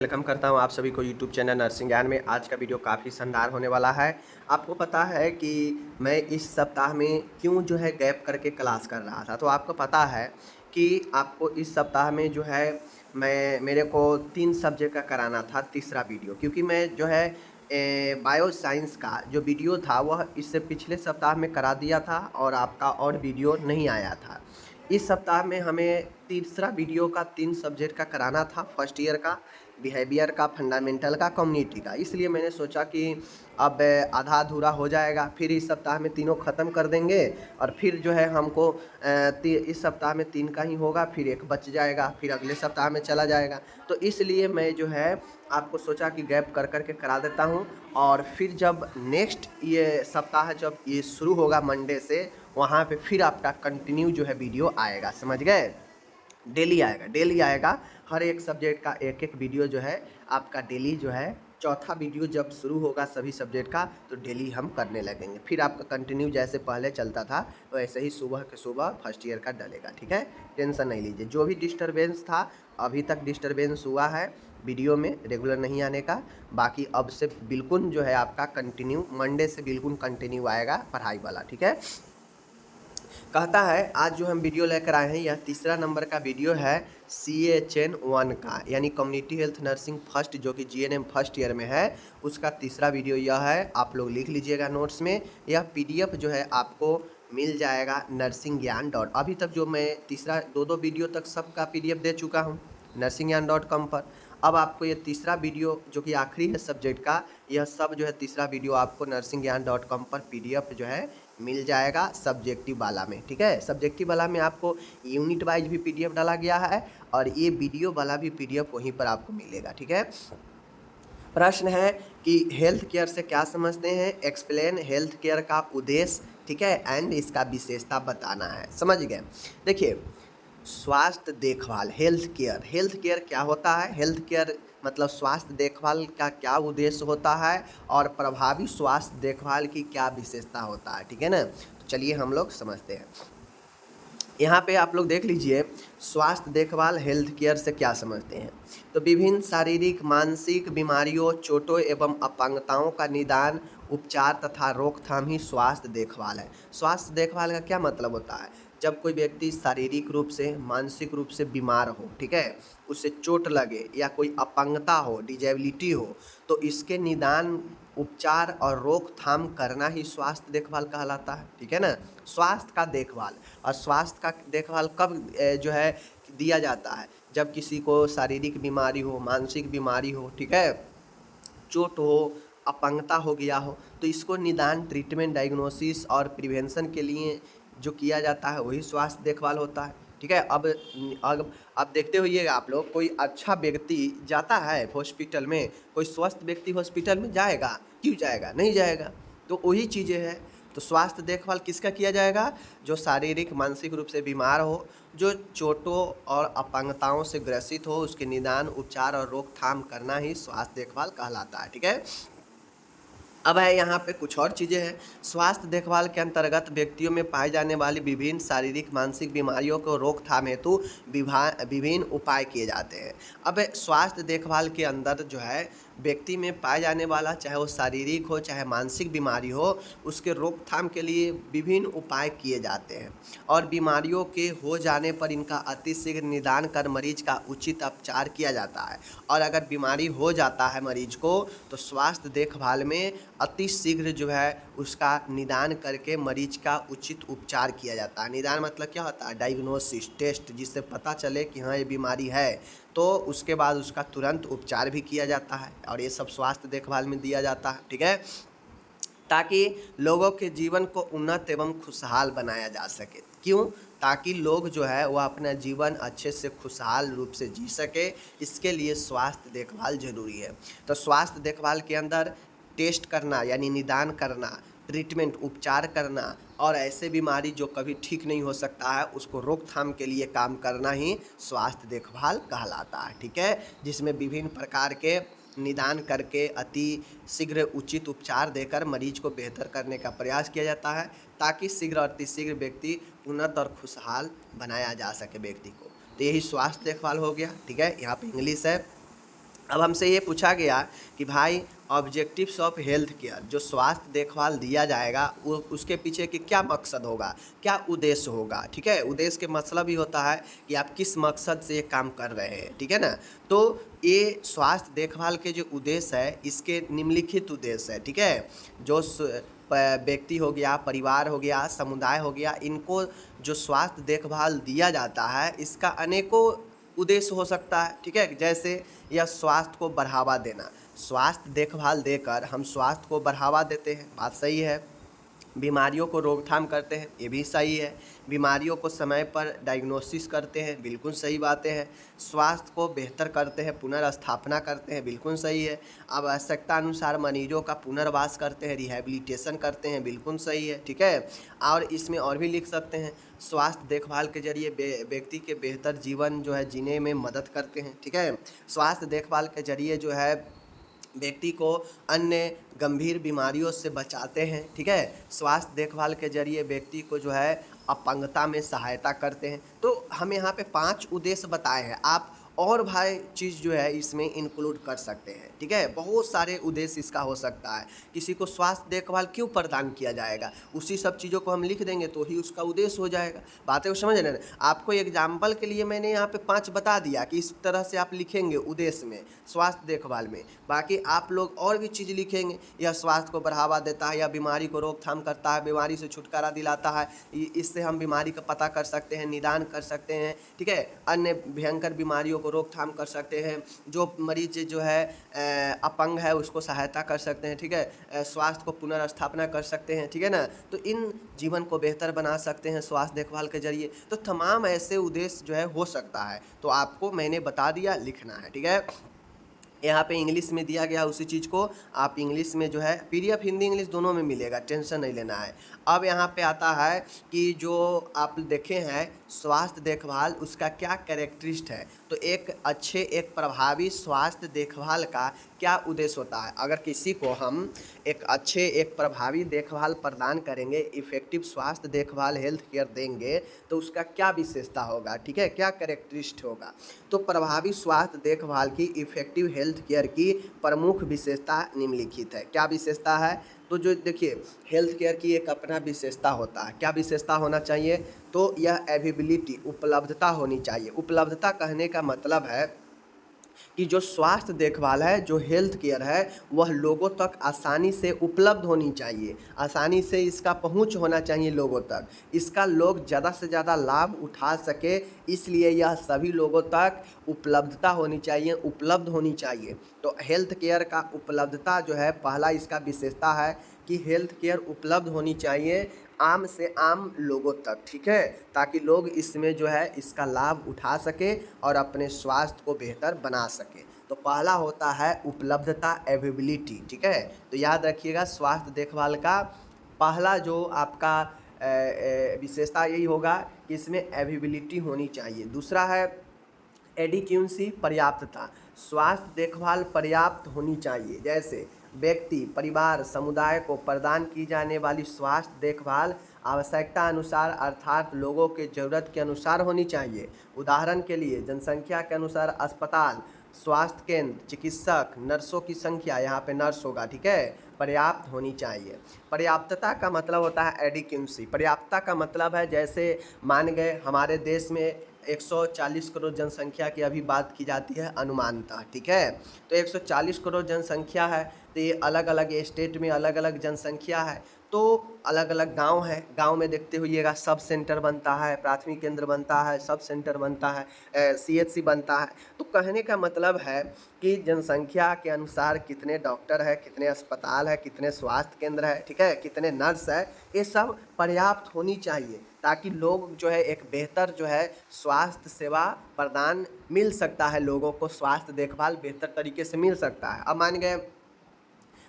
Welcome करता हूं आप सभी को यूट्यूब चैनल नर्सिंग ज्ञान में। आज का वीडियो काफ़ी शानदार होने वाला है। आपको पता है कि मैं इस सप्ताह में क्यों जो है गैप करके क्लास कर रहा था। तो आपको पता है कि आपको इस सप्ताह में जो है मेरे को 3 सब्जेक्ट का कराना था तीसरा वीडियो, क्योंकि मैं जो है बायो साइंस का जो वीडियो था वह इससे पिछले सप्ताह में करा दिया था और आपका और वीडियो नहीं आया था। इस सप्ताह में हमें तीसरा वीडियो का 3 सब्जेक्ट का कराना था, फर्स्ट ईयर का, बिहेवियर का, फंडामेंटल का, कम्युनिटी का। इसलिए मैंने सोचा कि अब आधा अधूरा हो जाएगा, फिर इस सप्ताह में तीनों ख़त्म कर देंगे और फिर जो है हमको इस सप्ताह में 3 का ही होगा, फिर 1 बच जाएगा, फिर अगले सप्ताह में चला जाएगा। तो इसलिए मैं जो है आपको सोचा कि गैप कर कर के करा देता हूँ और फिर जब नेक्स्ट ये सप्ताह जब ये शुरू होगा मंडे से, वहाँ पे फिर आपका कंटिन्यू जो है वीडियो आएगा, समझ गए? डेली आएगा। हर एक सब्जेक्ट का एक एक वीडियो जो है आपका डेली जो है, चौथा वीडियो जब शुरू होगा सभी सब्जेक्ट का तो डेली हम करने लगेंगे। फिर आपका कंटिन्यू जैसे पहले चलता था वैसे ही सुबह के सुबह फर्स्ट ईयर का डलेगा, ठीक है? टेंशन नहीं लीजिए। जो भी डिस्टरबेंस था, अभी तक डिस्टरबेंस हुआ है वीडियो में रेगुलर नहीं आने का, बाकी अब से बिल्कुल जो है आपका कंटिन्यू मंडे से बिल्कुल कंटिन्यू आएगा पढ़ाई वाला, ठीक है? कहता है आज जो हम वीडियो लेकर आए हैं यह तीसरा नंबर का वीडियो है CHN1 का, यानी कम्युनिटी हेल्थ नर्सिंग फर्स्ट, जो कि GNM फर्स्ट ईयर में है, उसका तीसरा वीडियो यह है। आप लोग लिख लीजिएगा नोट्स में। यह PDF जो है आपको मिल जाएगा नर्सिंग ज्ञान डॉट, अभी तक जो मैं तीसरा दो वीडियो तक सबका PDF दे चुका हूँ nursingyan.com पर। अब आपको ये तीसरा वीडियो जो कि आखिरी है सब्जेक्ट का, यह सब जो है तीसरा वीडियो आपको nursingyan.com पर PDF जो है मिल जाएगा सब्जेक्टिव वाला में, ठीक है? सब्जेक्टिव वाला में आपको यूनिट वाइज भी PDF डाला गया है और ये वीडियो वाला भी PDF वहीं पर आपको मिलेगा, ठीक है? प्रश्न है कि हेल्थ केयर से क्या समझते हैं, एक्सप्लेन हेल्थ केयर का उद्देश्य, ठीक है, एंड इसका विशेषता बताना है। समझ गए? देखिए, स्वास्थ्य देखभाल, हेल्थ केयर क्या होता है? हेल्थ केयर मतलब स्वास्थ्य देखभाल का क्या उद्देश्य होता है और प्रभावी स्वास्थ्य देखभाल की क्या विशेषता होता है, ठीक है ना? तो चलिए हम लोग समझते हैं। यहाँ पे आप लोग देख लीजिए, स्वास्थ्य देखभाल हेल्थ केयर से क्या समझते हैं। तो विभिन्न शारीरिक मानसिक बीमारियों, चोटों एवं अपंगताओं का निदान, उपचार तथा रोकथाम ही स्वास्थ्य देखभाल है। स्वास्थ्य देखभाल का क्या मतलब होता है? जब कोई व्यक्ति शारीरिक रूप से, मानसिक रूप से बीमार हो, ठीक है, उसे चोट लगे या कोई अपंगता हो, डिजेबिलिटी हो, तो इसके निदान, उपचार और रोकथाम करना ही स्वास्थ्य देखभाल कहलाता है, ठीक है ना? स्वास्थ्य का देखभाल, और स्वास्थ्य का देखभाल कब जो है दिया जाता है? जब किसी को शारीरिक बीमारी हो, मानसिक बीमारी हो, ठीक है, चोट हो, अपंगता हो गया हो, तो इसको निदान, ट्रीटमेंट, डायग्नोसिस और प्रिवेंशन के लिए जो किया जाता है वही स्वास्थ्य देखभाल होता है, ठीक है? अब देखते होइएगा आप लोग, कोई अच्छा व्यक्ति जाता है हॉस्पिटल में, कोई स्वस्थ व्यक्ति हॉस्पिटल में जाएगा? क्यों जाएगा? नहीं जाएगा। तो वही चीज़ें हैं। तो स्वास्थ्य देखभाल किसका किया जाएगा? जो शारीरिक मानसिक रूप से बीमार हो, जो चोटों और अपंगताओं से ग्रसित हो, उसके निदान, उपचार और रोकथाम करना ही स्वास्थ्य देखभाल कहलाता है, ठीक है? अब है यहाँ पे कुछ और चीज़ें हैं। स्वास्थ्य देखभाल के अंतर्गत व्यक्तियों में पाई जाने वाली विभिन्न शारीरिक मानसिक बीमारियों को रोकथाम हेतु विभिन्न उपाय किए जाते हैं। अब स्वास्थ्य देखभाल के अंदर जो है व्यक्ति में पाए जाने वाला, चाहे वो शारीरिक हो चाहे मानसिक बीमारी हो, उसके रोकथाम के लिए विभिन्न उपाय किए जाते हैं और बीमारियों के हो जाने पर इनका अतिशीघ्र निदान कर मरीज का उचित उपचार किया जाता है। और अगर बीमारी हो जाता है मरीज को, तो स्वास्थ्य देखभाल में अति शीघ्र जो है उसका निदान करके मरीज का उचित उपचार किया जाता है। निदान मतलब क्या होता है? डायग्नोसिस, टेस्ट, जिससे पता चले कि हाँ ये बीमारी है, तो उसके बाद उसका तुरंत उपचार भी किया जाता है और ये सब स्वास्थ्य देखभाल में दिया जाता है, ठीक है, ताकि लोगों के जीवन को उन्नत एवं खुशहाल बनाया जा सके। क्यों? ताकि लोग जो है वह अपना जीवन अच्छे से खुशहाल रूप से जी सके, इसके लिए स्वास्थ्य देखभाल जरूरी है। तो स्वास्थ्य देखभाल के अंदर टेस्ट करना यानी निदान करना, ट्रीटमेंट उपचार करना और ऐसे बीमारी जो कभी ठीक नहीं हो सकता है उसको रोकथाम के लिए काम करना ही स्वास्थ्य देखभाल कहलाता है, ठीक है? जिसमें विभिन्न प्रकार के निदान करके अति शीघ्र उचित उपचार देकर मरीज को बेहतर करने का प्रयास किया जाता है, ताकि शीघ्र और अतिशीघ्र व्यक्ति उन्नत और खुशहाल बनाया जा सके व्यक्ति को। तो यही स्वास्थ्य देखभाल हो गया, ठीक है? यहाँ पे इंग्लिश है। अब हमसे ये पूछा गया कि भाई ऑब्जेक्टिव्स ऑफ हेल्थ केयर, जो स्वास्थ्य देखभाल दिया जाएगा वो उसके पीछे के क्या मकसद होगा, क्या उद्देश्य होगा। ठीक है, उद्देश्य के मतलब ही होता है कि आप किस मकसद से ये काम कर रहे हैं। ठीक है ना। तो ये स्वास्थ्य देखभाल के जो उद्देश्य है, इसके निम्नलिखित उद्देश्य है। ठीक है, जो व्यक्ति हो गया, परिवार हो गया, समुदाय हो गया, इनको जो स्वास्थ्य देखभाल दिया जाता है इसका अनेकों उद्देश्य हो सकता है। ठीक है, जैसे यह स्वास्थ्य को बढ़ावा देना, स्वास्थ्य देखभाल देकर हम स्वास्थ्य को बढ़ावा देते हैं, बात सही है। बीमारियों को रोकथाम करते हैं, ये भी सही है। बीमारियों को समय पर डायग्नोसिस करते हैं, बिल्कुल सही बातें हैं। स्वास्थ्य को बेहतर करते हैं, पुनर्स्थापना करते हैं, बिल्कुल सही है। आवश्यकता अनुसार मरीजों का पुनर्वास करते हैं, रिहैबिलिटेशन करते हैं, बिल्कुल सही है। ठीक है, और इसमें और भी लिख सकते हैं, स्वास्थ्य देखभाल के जरिए व्यक्ति के बेहतर जीवन जो है जीने में मदद करते हैं। ठीक है, स्वास्थ्य देखभाल के जरिए जो है व्यक्ति को अन्य गंभीर बीमारियों से बचाते हैं। ठीक है, स्वास्थ्य देखभाल के जरिए व्यक्ति को जो है अपंगता में सहायता करते हैं। तो हम यहाँ पे 5 उद्देश्य बताए हैं, आप और भाई चीज़ जो है इसमें इंक्लूड कर सकते हैं। ठीक है, बहुत सारे उद्देश्य इसका हो सकता है। किसी को स्वास्थ्य देखभाल क्यों प्रदान किया जाएगा, उसी सब चीज़ों को हम लिख देंगे तो ही उसका उद्देश्य हो जाएगा। बातें को समझ रहे हैं। आपको एग्जाम्पल के लिए मैंने यहाँ पे 5 बता दिया कि इस तरह से आप लिखेंगे उद्देश्य में, स्वास्थ्य देखभाल में। बाकी आप लोग और भी चीज़ लिखेंगे, यह स्वास्थ्य को बढ़ावा देता है, या बीमारी को रोकथाम करता है, बीमारी से छुटकारा दिलाता है, इससे हम बीमारी का पता कर सकते हैं, निदान कर सकते हैं। ठीक है, अन्य भयंकर बीमारियों को रोकथाम कर सकते हैं, जो मरीज जो है अपंग है उसको सहायता कर सकते हैं। ठीक है, स्वास्थ्य को पुनर्स्थापना कर सकते हैं। ठीक है ना, तो इन जीवन को बेहतर बना सकते हैं स्वास्थ्य देखभाल के जरिए। तो तमाम ऐसे उद्देश्य जो है हो सकता है, तो आपको मैंने बता दिया, लिखना है। ठीक है, यहाँ पे इंग्लिश में दिया गया उसी चीज़ को आप इंग्लिश में जो है पीडीएफ हिंदी इंग्लिश दोनों में मिलेगा, टेंशन नहीं लेना है। अब यहाँ पे आता है कि जो आप देखे हैं स्वास्थ्य देखभाल, उसका क्या कैरेक्टरिस्ट है। तो एक अच्छे, एक प्रभावी स्वास्थ्य देखभाल का क्या उद्देश्य होता है। अगर किसी को हम एक अच्छे, एक प्रभावी देखभाल प्रदान करेंगे, इफ़ेक्टिव स्वास्थ्य देखभाल हेल्थ केयर देंगे, तो उसका क्या विशेषता होगा। ठीक है, क्या कैरेक्टरिस्ट होगा। तो प्रभावी स्वास्थ्य देखभाल की, इफ़ेक्टिव हेल्थ केयर की प्रमुख विशेषता निम्नलिखित है। क्या विशेषता है, तो जो देखिए हेल्थ केयर की एक अपना विशेषता होता है। क्या विशेषता होना चाहिए, तो यह अवेलेबिलिटी, उपलब्धता होनी चाहिए। उपलब्धता कहने का मतलब है कि जो स्वास्थ्य देखभाल है, जो हेल्थ केयर है, वह लोगों तक आसानी से उपलब्ध होनी चाहिए, आसानी से इसका पहुंच होना चाहिए लोगों तक, इसका लोग ज़्यादा से ज़्यादा लाभ उठा सके, इसलिए यह सभी लोगों तक उपलब्धता होनी चाहिए, उपलब्ध होनी चाहिए। तो हेल्थ केयर का उपलब्धता जो है, पहला इसका विशेषता है कि हेल्थ केयर उपलब्ध होनी चाहिए आम से आम लोगों तक। ठीक है, ताकि लोग इसमें जो है इसका लाभ उठा सके और अपने स्वास्थ्य को बेहतर बना सके। तो पहला होता है उपलब्धता, अवेलेबिलिटी। ठीक है, तो याद रखिएगा स्वास्थ्य देखभाल का पहला जो आपका विशेषता यही होगा कि इसमें अवेलेबिलिटी होनी चाहिए। दूसरा है एडिक्वेंसी, पर्याप्तता। स्वास्थ्य देखभाल पर्याप्त होनी चाहिए, जैसे व्यक्ति, परिवार, समुदाय को प्रदान की जाने वाली स्वास्थ्य देखभाल आवश्यकता अनुसार अर्थात लोगों के ज़रूरत के अनुसार होनी चाहिए। उदाहरण के लिए जनसंख्या के अनुसार अस्पताल, स्वास्थ्य केंद्र, चिकित्सक, नर्सों की संख्या, यहाँ पे नर्स होगा। ठीक है, पर्याप्त होनी चाहिए। पर्याप्तता का मतलब होता है एडिक्वेंसी। पर्याप्तता का मतलब है, जैसे मान गए हमारे देश में 140 करोड़ जनसंख्या की अभी बात की जाती है अनुमानतः। ठीक है, तो 140 करोड़ जनसंख्या है, तो ये अलग अलग स्टेट में अलग अलग जनसंख्या है, तो अलग अलग गांव है। गांव में देखते हुइएगा सब सेंटर बनता है, प्राथमिक केंद्र बनता है, सब सेंटर बनता है, सीएचसी बनता है। तो कहने का मतलब है कि जनसंख्या के अनुसार कितने डॉक्टर है, कितने अस्पताल है, कितने स्वास्थ्य केंद्र है, ठीक है, कितने नर्स है, ये सब पर्याप्त होनी चाहिए, ताकि लोग जो है एक बेहतर जो है स्वास्थ्य सेवा प्रदान मिल सकता है, लोगों को स्वास्थ्य देखभाल बेहतर तरीके से मिल सकता है। अब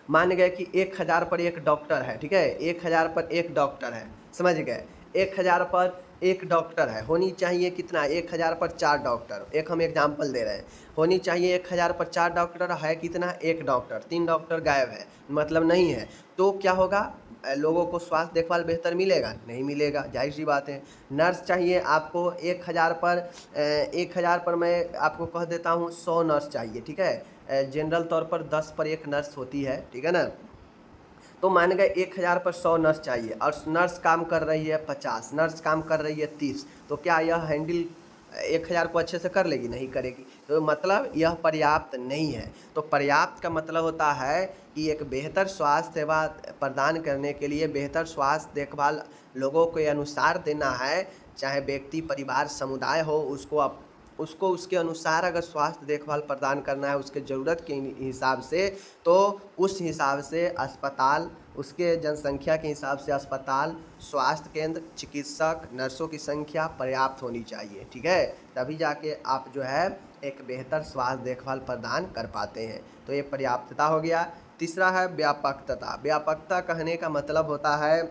मान गए कि 1000 पर एक डॉक्टर है। ठीक है, 1000 पर एक डॉक्टर है, समझ गए। 1000 पर एक डॉक्टर है, होनी चाहिए कितना, 1000 पर 4 डॉक्टर। एक हम एग्जाम्पल दे रहे हैं, होनी चाहिए 1000 पर 4 डॉक्टर, है कितना, एक डॉक्टर, 3 डॉक्टर गायब है, मतलब नहीं है। तो क्या होगा, लोगों को स्वास्थ्य देखभाल बेहतर मिलेगा, नहीं मिलेगा, जाहिर सी बात है। नर्स चाहिए आपको 1000 पर 1000 पर मैं आपको कह देता हूँ 100 नर्स चाहिए। ठीक है, जनरल तौर पर 10 पर 1 नर्स होती है, ठीक है ना। तो मान गए 1000 पर 100 नर्स चाहिए और नर्स काम कर रही है 50, नर्स काम कर रही है 30, तो क्या यह हैंडल 1000 को अच्छे से कर लेगी? नहीं करेगी। तो मतलब यह पर्याप्त नहीं है। तो पर्याप्त का मतलब होता है कि एक बेहतर स्वास्थ्य सेवा प्रदान करने के लिए बेहतर स्वास्थ्य देखभाल लोगों के अनुसार देना है, चाहे व्यक्ति, परिवार, समुदाय हो, उसको उसके अनुसार अगर स्वास्थ्य देखभाल प्रदान करना है उसके ज़रूरत के हिसाब से, तो उस हिसाब से अस्पताल, उसके जनसंख्या के हिसाब से अस्पताल, स्वास्थ्य केंद्र, चिकित्सक, नर्सों की संख्या पर्याप्त होनी चाहिए, ठीक है। तभी जाके आप जो है एक बेहतर स्वास्थ्य देखभाल प्रदान कर पाते हैं। तो ये पर्याप्तता हो गया। तीसरा है व्यापकता। व्यापकता कहने का मतलब होता है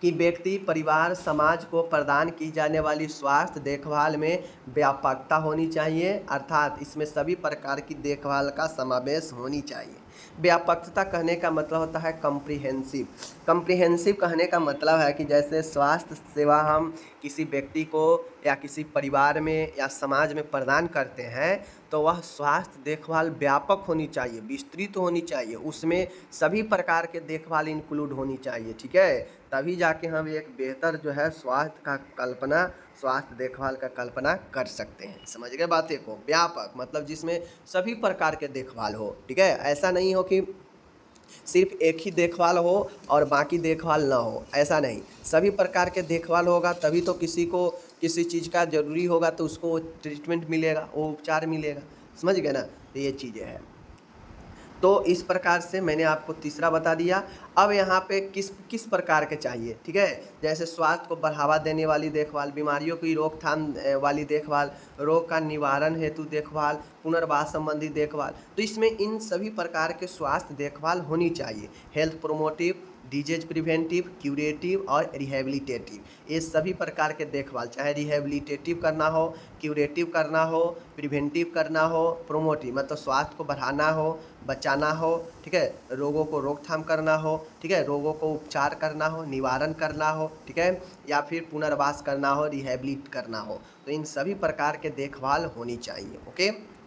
कि व्यक्ति, परिवार, समाज को प्रदान की जाने वाली स्वास्थ्य देखभाल में व्यापकता होनी चाहिए, अर्थात इसमें सभी प्रकार की देखभाल का समावेश होनी चाहिए। व्यापकता कहने का मतलब होता है कम्प्रिहेंसिव। कम्प्रिहेंसिव कहने का मतलब है कि जैसे स्वास्थ्य सेवा हम किसी व्यक्ति को या किसी परिवार में या समाज में प्रदान करते हैं, तो वह स्वास्थ्य देखभाल व्यापक होनी चाहिए, विस्तृत होनी चाहिए, उसमें सभी प्रकार के देखभाल इंक्लूड होनी चाहिए, ठीक है। तभी जाके हम एक बेहतर जो है स्वास्थ्य देखभाल का कल्पना कर सकते हैं। समझ गए बातें को? व्यापक मतलब जिसमें सभी प्रकार के देखभाल हो, ठीक है। ऐसा नहीं हो कि सिर्फ एक ही देखभाल हो और बाकी देखभाल ना हो, ऐसा नहीं। सभी प्रकार के देखभाल होगा तभी तो किसी को किसी चीज़ का ज़रूरी होगा तो उसको ट्रीटमेंट मिलेगा, वो उपचार मिलेगा। समझ गए ना? तो ये चीज़ें हैं। तो इस प्रकार से मैंने आपको तीसरा बता दिया। अब यहाँ पे किस किस प्रकार के चाहिए, ठीक है। जैसे स्वास्थ्य को बढ़ावा देने वाली देखभाल, बीमारियों की रोकथाम वाली देखभाल, रोग का निवारण हेतु देखभाल, पुनर्वास संबंधी देखभाल। तो इसमें इन सभी प्रकार के स्वास्थ्य देखभाल होनी चाहिए। Health promotive, disease preventive, curative और रिहेबिलिटेटिव। ये सभी प्रकार के देखभाल, चाहे रिहेबिलिटेटिव करना हो, क्यूरेटिव करना हो, प्रिवेंटिव करना हो, प्रोमोटिव मतलब स्वास्थ्य को बढ़ाना हो, बचाना हो, ठीक है, रोगों को रोकथाम करना हो, ठीक है, रोगों को उपचार करना हो, निवारण करना हो, ठीक है, या फिर पुनर्वास करना हो, रिहेबिलिट करना हो। तो इन सभी प्रकार के देखभाल होनी चाहिए। ओके।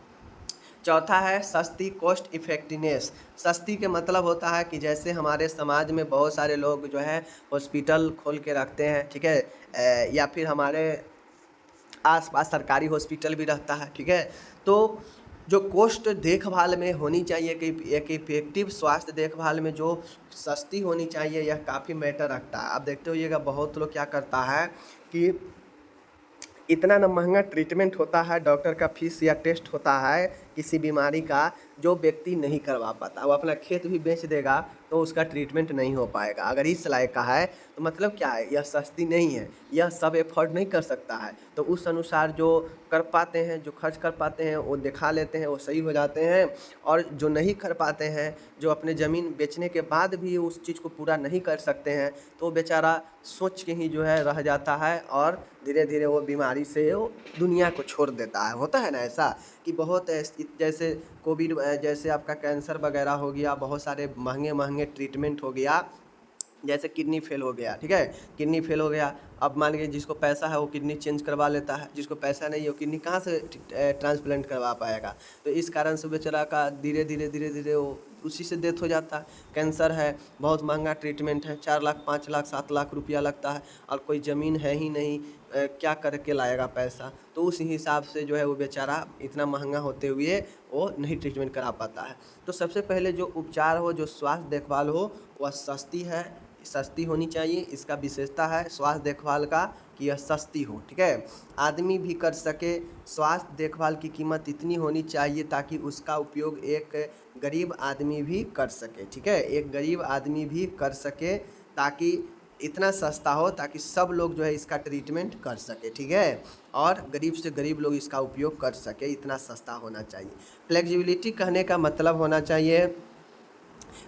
चौथा है सस्ती, कॉस्ट इफेक्टिवनेस। सस्ती के मतलब होता है कि जैसे हमारे समाज में बहुत सारे लोग जो है हॉस्पिटल खोल के रखते हैं, ठीक है, या फिर हमारे आसपास सरकारी हॉस्पिटल भी रहता है, ठीक है। तो जो कॉस्ट देखभाल में होनी चाहिए कि एक इफेक्टिव स्वास्थ्य देखभाल में जो सस्ती होनी चाहिए, यह काफ़ी मैटर रखता है। आप देखते होइएगा बहुत लोग क्या करता है कि इतना ना महंगा ट्रीटमेंट होता है, डॉक्टर का फीस या टेस्ट होता है किसी बीमारी का, जो व्यक्ति नहीं करवा पाता। वो अपना खेत भी बेच देगा तो उसका ट्रीटमेंट नहीं हो पाएगा। अगर इस लायक का है तो मतलब क्या है, यह सस्ती नहीं है, यह सब एफर्ट नहीं कर सकता है। तो उस अनुसार जो कर पाते हैं, जो खर्च कर पाते हैं, वो दिखा लेते हैं, वो सही हो जाते हैं। और जो नहीं कर पाते हैं, जो अपने ज़मीन बेचने के बाद भी उस चीज़ को पूरा नहीं कर सकते हैं, तो वो बेचारा सोच के ही जो है रह जाता है और धीरे धीरे वो बीमारी से वो दुनिया को छोड़ देता है। होता है ना ऐसा कि बहुत जैसे कोविड, जैसे आपका कैंसर वगैरह हो गया, बहुत सारे महंगे महंगे ट्रीटमेंट हो गया, जैसे किडनी फेल हो गया, ठीक है, किडनी फेल हो गया। अब मान लीजिए जिसको पैसा है वो किडनी चेंज करवा लेता है, जिसको पैसा नहीं है वो किडनी कहाँ से ट्रांसप्लांट करवा पाएगा। तो इस कारण से बेचारा का धीरे धीरे वो उसी से डेथ हो जाता है। कैंसर है, बहुत महंगा ट्रीटमेंट है, 4 लाख 5 लाख 7 लाख रुपया लगता है और कोई ज़मीन है ही नहीं, क्या करके लाएगा पैसा। तो उस हिसाब से जो है वो बेचारा इतना महंगा होते हुए वो नहीं ट्रीटमेंट करा पाता है। तो सबसे पहले जो उपचार हो, जो स्वास्थ्य देखभाल हो, वह सस्ती होनी चाहिए। इसका विशेषता है स्वास्थ्य देखभाल का कि यह सस्ती हो, ठीक है, आदमी भी कर सके। स्वास्थ्य देखभाल की कीमत इतनी होनी चाहिए ताकि उसका उपयोग एक गरीब आदमी भी कर सके, ठीक है, एक गरीब आदमी भी कर सके, ताकि इतना सस्ता हो ताकि सब लोग जो है इसका ट्रीटमेंट कर सके, ठीक है, और गरीब से गरीब लोग इसका उपयोग कर सके, इतना सस्ता होना चाहिए। फ्लेक्सिबिलिटी कहने का मतलब होना चाहिए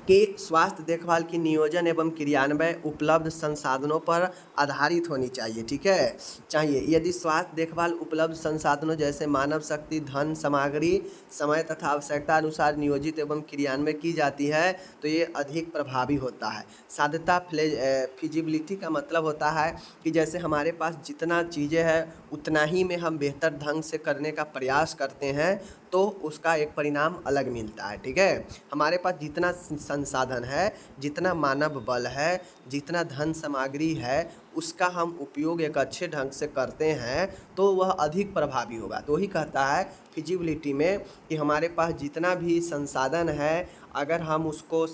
कि स्वास्थ्य देखभाल की नियोजन एवं क्रियान्वयन उपलब्ध संसाधनों पर आधारित होनी चाहिए, ठीक है, चाहिए। यदि स्वास्थ्य देखभाल उपलब्ध संसाधनों जैसे मानव शक्ति, धन, सामग्री, समय तथा आवश्यकता अनुसार नियोजित एवं क्रियान्वयन की जाती है तो ये अधिक प्रभावी होता है। साध्यता, फिजिबिलिटी का मतलब होता है कि जैसे हमारे पास जितना चीज़ें हैं उतना ही में हम बेहतर ढंग से करने का प्रयास करते हैं, तो उसका एक परिणाम अलग मिलता है, ठीक है। हमारे पास जितना संसाधन है, जितना मानव बल है, जितना धन सामग्री है, उसका हम उपयोग एक अच्छे ढंग से करते हैं तो वह अधिक प्रभावी होगा। तो वही कहता है फिजिबिलिटी में कि हमारे पास जितना भी संसाधन है, अगर हम उसको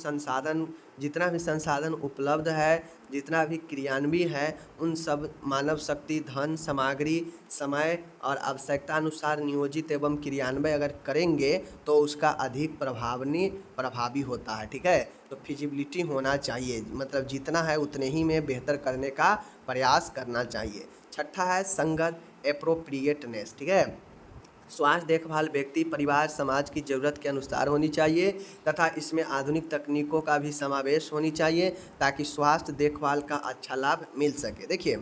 जितना भी संसाधन उपलब्ध है, जितना भी क्रियान्वित है, उन सब मानव शक्ति, धन, सामग्री, समय और आवश्यकता अनुसार नियोजित एवं क्रियान्वय अगर करेंगे तो उसका अधिक प्रभावी होता है, ठीक है। तो फिजिबिलिटी होना चाहिए, मतलब जितना है उतने ही में बेहतर करने का प्रयास करना चाहिए। छठा है संगत एप्रोप्रिएटनेस, ठीक है। स्वास्थ्य देखभाल व्यक्ति, परिवार, समाज की ज़रूरत के अनुसार होनी चाहिए तथा इसमें आधुनिक तकनीकों का भी समावेश होनी चाहिए ताकि स्वास्थ्य देखभाल का अच्छा लाभ मिल सके। देखिए,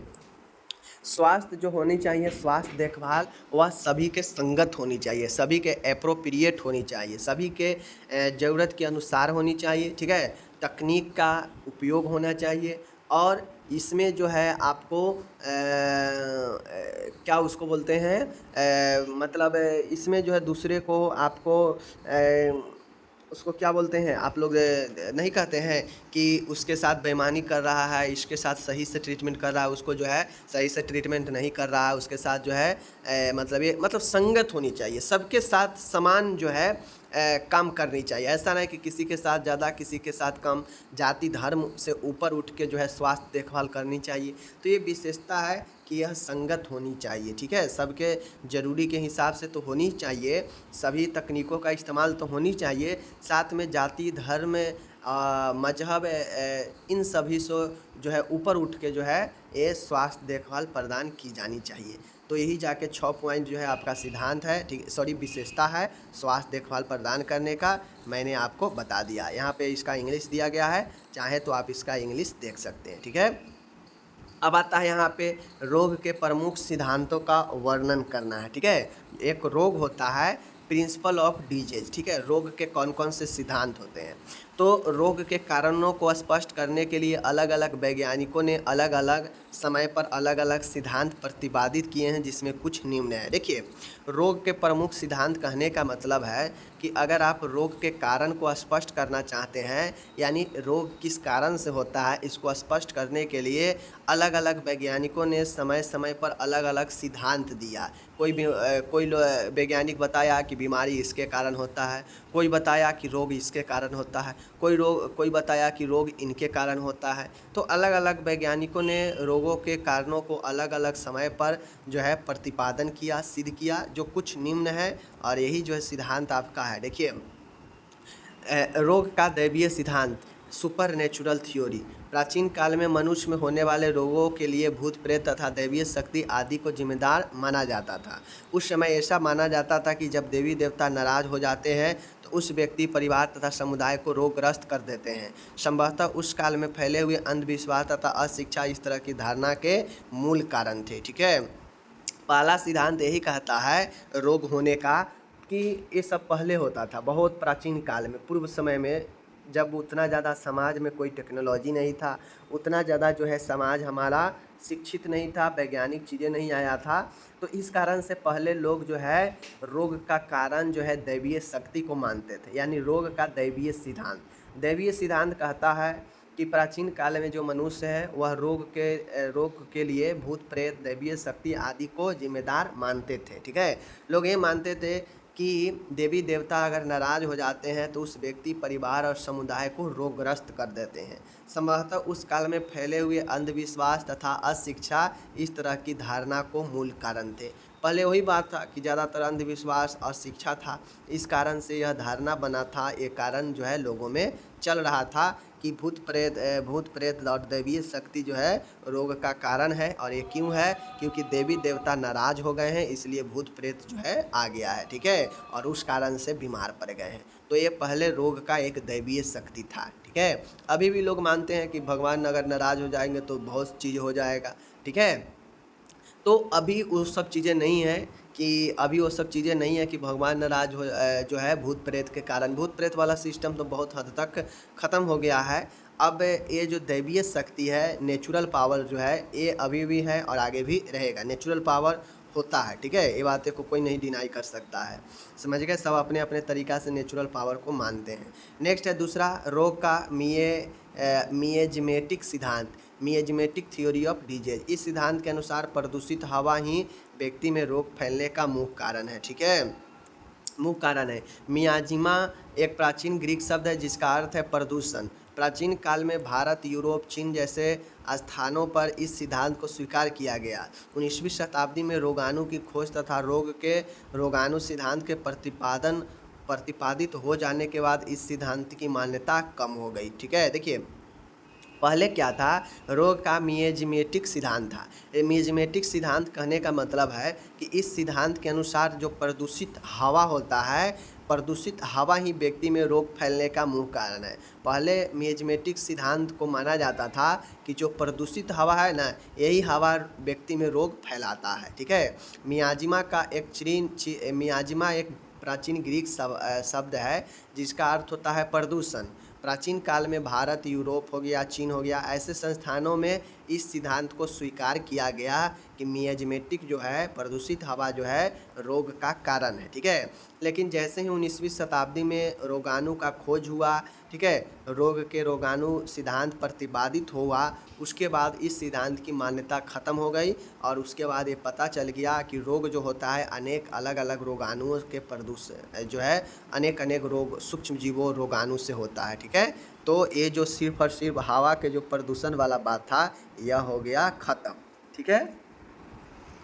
स्वास्थ्य जो होनी चाहिए, स्वास्थ्य देखभाल, वह सभी के संगत होनी चाहिए, सभी के एप्रोप्रिएट होनी चाहिए, सभी के ज़रूरत के अनुसार होनी चाहिए, ठीक है। तकनीक का उपयोग होना चाहिए और इसमें जो है आपको क्या उसको बोलते हैं, मतलब इसमें जो है दूसरे को आपको उसको क्या बोलते हैं, आप लोग नहीं कहते हैं कि उसके साथ बेईमानी कर रहा है, इसके साथ सही से ट्रीटमेंट कर रहा है, उसको जो है सही से ट्रीटमेंट नहीं कर रहा है, उसके साथ जो है मतलब संगत होनी चाहिए, सबके साथ समान जो है काम करनी चाहिए। ऐसा नहीं कि किसी के साथ ज़्यादा, किसी के साथ कम, जाति धर्म से ऊपर उठ के जो है स्वास्थ्य देखभाल करनी चाहिए। तो ये विशेषता है कि यह संगत होनी चाहिए, ठीक है। सबके ज़रूरी के हिसाब से तो होनी चाहिए, सभी तकनीकों का इस्तेमाल तो होनी चाहिए, साथ में जाति धर्म मजहब इन सभी से जो है ऊपर उठ के जो है ये स्वास्थ्य देखभाल प्रदान की जानी चाहिए। तो यही जाके 6 पॉइंट जो है आपका सिद्धांत है, ठीक, सॉरी विशेषता है स्वास्थ्य देखभाल प्रदान करने का, मैंने आपको बता दिया। यहाँ पे इसका इंग्लिश दिया गया है, चाहे तो आप इसका इंग्लिश देख सकते हैं, ठीक है। अब आता है यहाँ पे रोग के प्रमुख सिद्धांतों का वर्णन करना है, ठीक है। एक रोग होता है प्रिंसिपल ऑफ डिजीज, ठीक है। रोग के कौन कौन से सिद्धांत होते हैं, तो रोग के कारणों को स्पष्ट करने के लिए अलग अलग वैज्ञानिकों ने अलग अलग समय पर अलग अलग सिद्धांत प्रतिपादित किए हैं, जिसमें कुछ निम्न है। देखिए, रोग के प्रमुख सिद्धांत कहने का मतलब है कि अगर आप रोग के कारण को स्पष्ट करना चाहते हैं, यानी रोग किस कारण से होता है, इसको स्पष्ट करने के लिए अलग अलग वैज्ञानिकों ने समय समय पर अलग अलग सिद्धांत दिया। कोई वैज्ञानिक बताया कि बीमारी इसके कारण होता है, कोई बताया कि रोग इसके कारण होता है, कोई बताया कि रोग इनके कारण होता है। तो अलग अलग वैज्ञानिकों ने रोगों के कारणों को अलग अलग समय पर जो है प्रतिपादन किया, सिद्ध किया, जो कुछ निम्न है, और यही जो है सिद्धांत आपका है। देखिए, रोग का दैवीय सिद्धांत, सुपर नेचुरल थ्योरी। प्राचीन काल में मनुष्य में होने वाले रोगों के लिए भूत प्रेत तथा दैवीय शक्ति आदि को जिम्मेदार माना जाता था। उस समय ऐसा माना जाता था कि जब देवी देवता नाराज हो जाते हैं तो उस व्यक्ति, परिवार तथा समुदाय को रोगग्रस्त कर देते हैं। संभवतः उस काल में फैले हुए अंधविश्वास तथा अशिक्षा इस तरह की धारणा के मूल कारण थे, ठीक है। पहला सिद्धांत यही कहता है रोग होने का कि ये सब पहले होता था, बहुत प्राचीन काल में, पूर्व समय में, जब उतना ज़्यादा समाज में कोई टेक्नोलॉजी नहीं था, उतना ज़्यादा जो है समाज हमारा शिक्षित नहीं था, वैज्ञानिक चीज़ें नहीं आया था, तो इस कारण से पहले लोग जो है रोग का कारण जो है दैवीय शक्ति को मानते थे, यानी रोग का दैवीय सिद्धांत। दैवीय सिद्धांत कहता है कि प्राचीन काल में जो मनुष्य है वह रोग के लिए भूत प्रेत, दैवीय शक्ति आदि को जिम्मेदार मानते थे, ठीक है। लोग ये मानते थे कि देवी देवता अगर नाराज़ हो जाते हैं तो उस व्यक्ति, परिवार और समुदाय को रोगग्रस्त कर देते हैं। संभवतः उस काल में फैले हुए अंधविश्वास तथा अशिक्षा इस तरह की धारणा को मूल कारण थे। पहले वही बात था कि ज़्यादातर अंधविश्वास और शिक्षा था, इस कारण से यह धारणा बना था, ये कारण जो है लोगों में चल रहा था कि भूत प्रेत और दैवीय शक्ति जो है रोग का कारण है। और ये क्यों है, क्योंकि देवी देवता नाराज़ हो गए हैं, इसलिए भूत प्रेत जो है आ गया है, ठीक है, और उस कारण से बीमार पड़ गए हैं। तो ये पहले रोग का एक दैवीय शक्ति था, ठीक है। अभी भी लोग मानते हैं कि भगवान अगर नाराज़ हो जाएंगे तो बहुत चीज़ हो जाएगा, ठीक है। तो अभी वो सब चीज़ें नहीं है कि भगवान नाराज हो जो है भूत प्रेत के कारण। भूत प्रेत वाला सिस्टम तो बहुत हद तक ख़त्म हो गया है। अब ये जो दैवीय शक्ति है, नेचुरल पावर जो है, ये अभी भी है और आगे भी रहेगा। नेचुरल पावर होता है, ठीक है। ये बातें को कोई नहीं डिनाई कर सकता है, समझ गए। सब अपने अपने तरीक़ा से नेचुरल पावर को मानते हैं। नेक्स्ट है दूसरा, रोग का मिएज़मेटिक सिद्धांत, मिएज़मेटिक थ्योरी ऑफ डिजीज। इस सिद्धांत के अनुसार प्रदूषित हवा ही व्यक्ति में रोग फैलने का मुख्य कारण है, ठीक है, मुख्य कारण है। मियाजिमा एक प्राचीन ग्रीक शब्द है जिसका अर्थ है प्रदूषण। प्राचीन काल में भारत, यूरोप, चीन जैसे स्थानों पर इस सिद्धांत को स्वीकार किया गया। 19वीं शताब्दी में रोगाणु की खोज तथा रोग के रोगाणु सिद्धांत के प्रतिपादित हो जाने के बाद इस सिद्धांत की मान्यता कम हो गई, ठीक है। देखिए, पहले क्या था, रोग का मिएज़मेटिक सिद्धांत था। ये मिएज़मेटिक सिद्धांत कहने का मतलब है कि इस सिद्धांत के अनुसार जो प्रदूषित हवा होता है, प्रदूषित हवा ही व्यक्ति में रोग फैलने का मुख्य कारण है। पहले मिएज़मेटिक सिद्धांत को माना जाता था कि जो प्रदूषित हवा है ना, यही हवा व्यक्ति में रोग फैलाता है, ठीक है। मियाजिमा एक प्राचीन ग्रीक शब्द है जिसका अर्थ होता है प्रदूषण। प्राचीन काल में भारत, यूरोप हो गया, चीन हो गया, ऐसे संस्थानों में इस सिद्धांत को स्वीकार किया गया कि मिएज़मेटिक जो है, प्रदूषित हवा जो है, रोग का कारण है, ठीक है। लेकिन जैसे ही 19वीं शताब्दी में रोगाणु का खोज हुआ, ठीक है, रोग के रोगाणु सिद्धांत प्रतिपादित हुआ, उसके बाद इस सिद्धांत की मान्यता ख़त्म हो गई और उसके बाद ये पता चल गया कि रोग जो होता है अनेक अलग अलग रोगाणुओं के प्रदूषण जो है, अनेक अनेक रोग सूक्ष्म जीवों रोगाणु से होता है, ठीक है। तो ये जो सिर्फ और सिर्फ हवा के जो प्रदूषण वाला बात था, यह हो गया ख़त्म, ठीक है,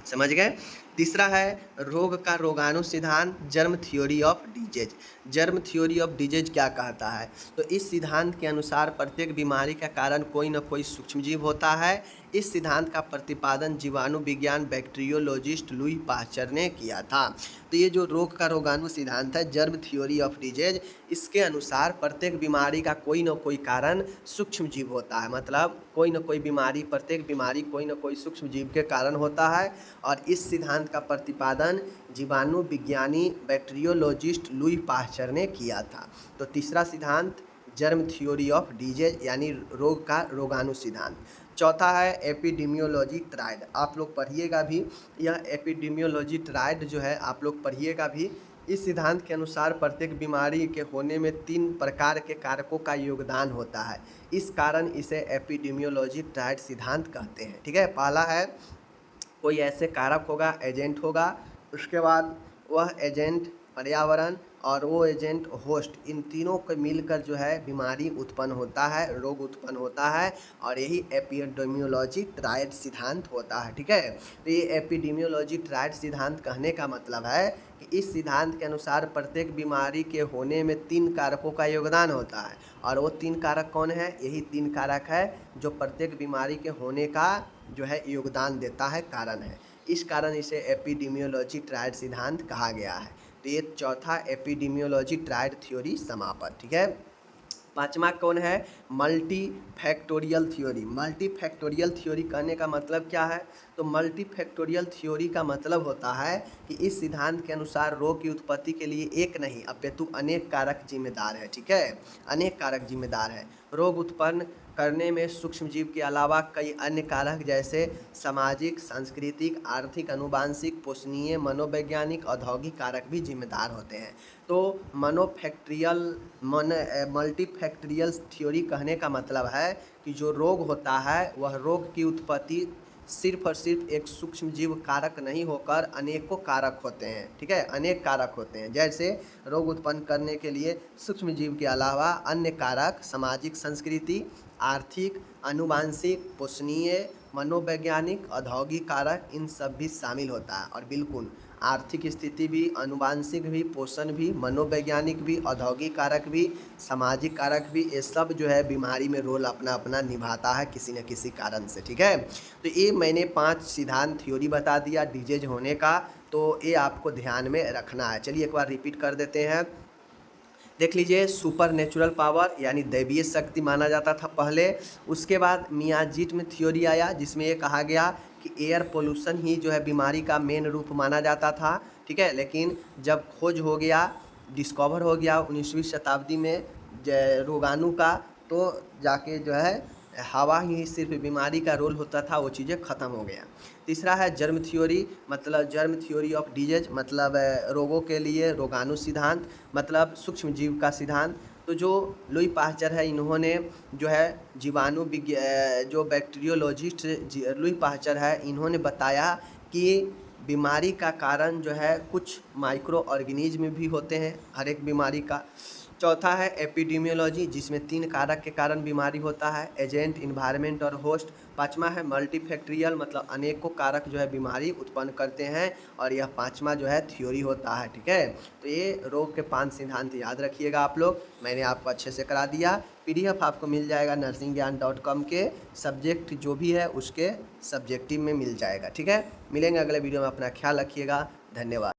समझ गए। तीसरा है रोग का रोगाणु सिद्धांत, germ theory of disease. Germ theory of disease क्या कहता है, तो इस सिद्धांत के अनुसार प्रत्येक बीमारी का कारण कोई न कोई सूक्ष्मजीव होता है। इस सिद्धांत का प्रतिपादन जीवाणु विज्ञान बैक्टीरियोलॉजिस्ट लुई पाश्चर ने किया था। तो ये जो रोग का रोगाणु सिद्धांत है, जर्म थ्योरी ऑफ डिजीज, इसके अनुसार प्रत्येक बीमारी का कोई न कोई कारण सूक्ष्म जीव होता है। मतलब कोई न कोई बीमारी, प्रत्येक बीमारी कोई न कोई सूक्ष्म जीव के कारण होता है। और इस सिद्धांत का प्रतिपादन जीवाणु विज्ञानी बैक्टीरियोलॉजिस्ट लुई पाश्चर ने किया था। तो तीसरा सिद्धांत जर्म थ्योरी ऑफ डिजीज यानी रोग का रोगाणु सिद्धांत। चौथा है एपिडेमियोलॉजी ट्रायड, आप लोग पढ़िएगा भी, यह एपिडेमियोलॉजी ट्रायड जो है आप लोग पढ़िएगा भी। इस सिद्धांत के अनुसार प्रत्येक बीमारी के होने में 3 प्रकार के कारकों का योगदान होता है, इस कारण इसे एपिडेमियोलॉजी ट्रायड सिद्धांत कहते हैं, ठीक है। पहला है कोई ऐसे कारक होगा, एजेंट होगा, उसके बाद वह एजेंट पर्यावरण और वो एजेंट होस्ट, इन तीनों को मिलकर जो है बीमारी उत्पन्न होता है, रोग उत्पन्न होता है, और यही एपिडेमियोलॉजी ट्रायड सिद्धांत होता है, ठीक है। तो ये एपिडेमियोलॉजी ट्रायड सिद्धांत कहने का मतलब है कि इस सिद्धांत के अनुसार प्रत्येक बीमारी के होने में 3 कारकों का योगदान होता है, और वो 3 कारक कौन है, यही 3 कारक है जो प्रत्येक बीमारी के होने का जो है योगदान देता है, कारण है। इस कारण इसे एपिडेमियोलॉजी ट्रायड सिद्धांत कहा गया है। तो ये चौथा एपिडेमियोलॉजी ट्रायड थ्योरी समापन, ठीक है। पांचवा कौन है, multi factorial theory. Multi factorial theory कहने का मतलब क्या है, तो मल्टी फैक्टोरियल थ्योरी का मतलब होता है कि इस सिद्धांत के अनुसार रोग की उत्पत्ति के लिए एक नहीं अपितु अनेक कारक जिम्मेदार है, ठीक है, अनेक कारक जिम्मेदार है। रोग उत्पन्न करने में सूक्ष्म जीव के अलावा कई अन्य कारक जैसे सामाजिक, सांस्कृतिक, आर्थिक, आनुवंशिक, पोषणीय, मनोवैज्ञानिक, औद्योगिक कारक भी जिम्मेदार होते हैं। तो मल्टीफैक्टोरियल थ्योरी कहने का मतलब है कि जो रोग होता है वह रोग की उत्पत्ति सिर्फ और सिर्फ एक सूक्ष्म जीव कारक नहीं होकर अनेकों कारक होते हैं, ठीक है, अनेक कारक होते हैं। जैसे रोग उत्पन्न करने के लिए सूक्ष्म जीव के अलावा अन्य कारक सामाजिक, संस्कृति, आर्थिक, आनुवंशिक, पोषणीय, मनोवैज्ञानिक, औद्योगिक कारक, इन सब भी शामिल होता है। और बिल्कुल आर्थिक स्थिति भी, आनुवंशिक भी, पोषण भी, मनोवैज्ञानिक भी, औद्योगिक कारक भी, सामाजिक कारक भी, ये सब जो है बीमारी में रोल अपना अपना निभाता है किसी न किसी कारण से, ठीक है। तो ये मैंने 5 सिद्धांत थ्योरी बता दिया डिजीज होने का, तो ये आपको ध्यान में रखना है। चलिए एक बार रिपीट कर देते हैं, देख लीजिए। सुपर नेचुरल पावर यानी दैवीय शक्ति माना जाता था पहले। उसके बाद मियाजीट में थ्योरी आया जिसमें ये कहा गया कि एयर पोल्यूशन ही जो है बीमारी का मेन रूप माना जाता था, ठीक है। लेकिन जब खोज हो गया, डिस्कवर हो गया 19वीं शताब्दी में रोगाणु का, तो जाके जो है हवा ही सिर्फ बीमारी का रोल होता था, वो चीज़ें ख़त्म हो गया। तीसरा है जर्म थ्योरी, मतलब जर्म थ्योरी ऑफ डिजीज, मतलब रोगों के लिए रोगाणु सिद्धांत, मतलब सूक्ष्म जीव का सिद्धांत। तो जो लुई पाश्चर है, इन्होंने जो है जो बैक्टीरियोलॉजिस्ट लुई पाश्चर है, इन्होंने बताया कि बीमारी का कारण जो है कुछ माइक्रो ऑर्गेनिज्म भी होते हैं हर एक बीमारी का। चौथा है एपिडेमियोलॉजी, जिसमें 3 कारक के कारण बीमारी होता है, एजेंट, इन्वायरमेंट और होस्ट। पाँचवा है मल्टीफैक्टरियल, मतलब अनेकों कारक जो है बीमारी उत्पन्न करते हैं, और यह पाँचवा जो है थ्योरी होता है। ठीक है, तो ये रोग के 5 सिद्धांत याद रखिएगा आप लोग, मैंने आपको अच्छे से करा दिया। PDF आपको मिल जाएगा nursingyan.com के, सब्जेक्ट जो भी है उसके सब्जेक्टिव में मिल जाएगा। ठीक है, मिलेंगे अगले वीडियो में, अपना ख्याल रखिएगा, धन्यवाद।